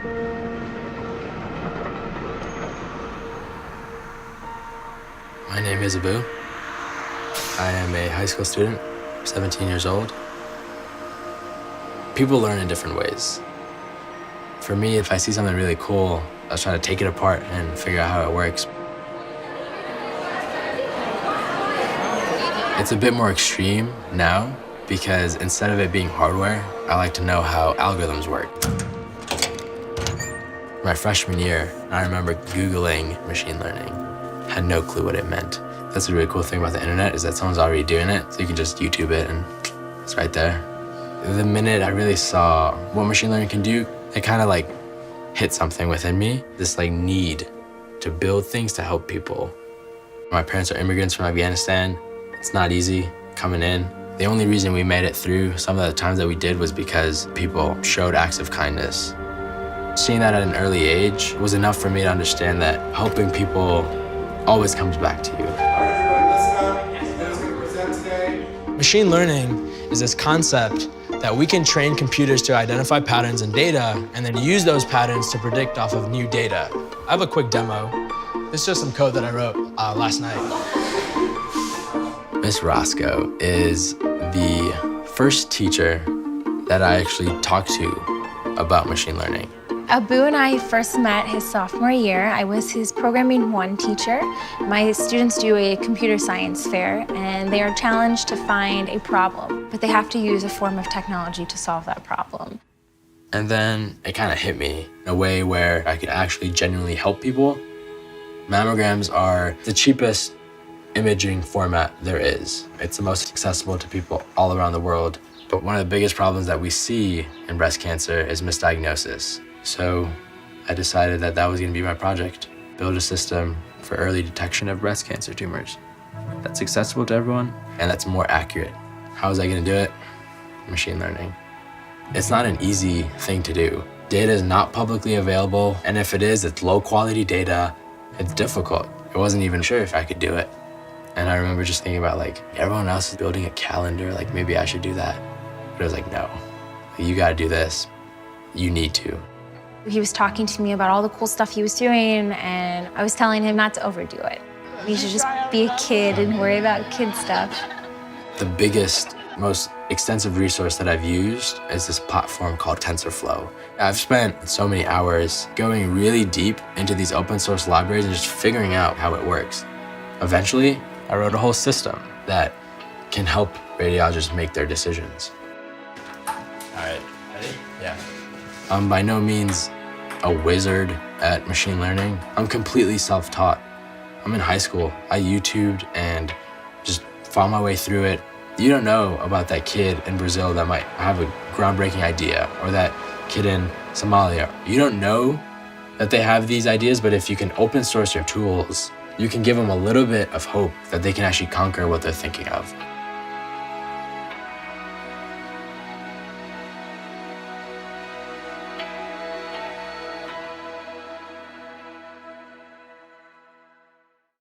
My name is Abu. I am a high school student, 17 years old. People learn in different ways. For me, if I see something really cool, I'll try to take it apart and figure out how it works. It's a bit more extreme now because instead of it being hardware, I like to know how algorithms work. My freshman year, I remember Googling machine learning. Had no clue what it meant. That's the really cool thing about the internet is that someone's already doing it, so you can just YouTube it and it's right there. The minute I really saw what machine learning can do, it kind of like hit something within me, this like need to build things to help people. My parents are immigrants from Afghanistan. It's not easy coming in. The only reason we made it through some of the times that we did was because people showed acts of kindness. Seeing that at an early age was enough for me to understand that helping people always comes back to you. Machine learning is this concept that we can train computers to identify patterns in data and then use those patterns to predict off of new data. I have a quick demo. This is just some code that I wrote last night. Miss Roscoe is the first teacher that I actually talked to about machine learning. Abu and I first met his sophomore year. I was his Programming 1 teacher. My students do a computer science fair, and they are challenged to find a problem, but they have to use a form of technology to solve that problem. And then it kind of hit me in a way where I could actually genuinely help people. Mammograms are the cheapest imaging format there is. It's the most accessible to people all around the world. But one of the biggest problems that we see in breast cancer is misdiagnosis. So I decided that that was going to be my project, build a system for early detection of breast cancer tumors that's accessible to everyone and that's more accurate. How was I going to do it? Machine learning. It's not an easy thing to do. Data is not publicly available, and if it is, it's low quality data. It's difficult. I wasn't even sure if I could do it. And I remember just thinking about like, everyone else is building a calendar, like maybe I should do that. But I was like, no, you gotta do this. You need to. He was talking to me about all the cool stuff he was doing, and I was telling him not to overdo it. He should just be a kid and worry about kid stuff. The biggest, most extensive resource that I've used is this platform called TensorFlow. I've spent so many hours going really deep into these open source libraries and just figuring out how it works. Eventually, I wrote a whole system that can help radiologists make their decisions. All right, ready? Yeah. I'm by no means a wizard at machine learning. I'm completely self-taught. I'm in high school. I YouTubed and just found my way through it. You don't know about that kid in Brazil that might have a groundbreaking idea, or that kid in Somalia. You don't know that they have these ideas, but if you can open source your tools, you can give them a little bit of hope that they can actually conquer what they're thinking of.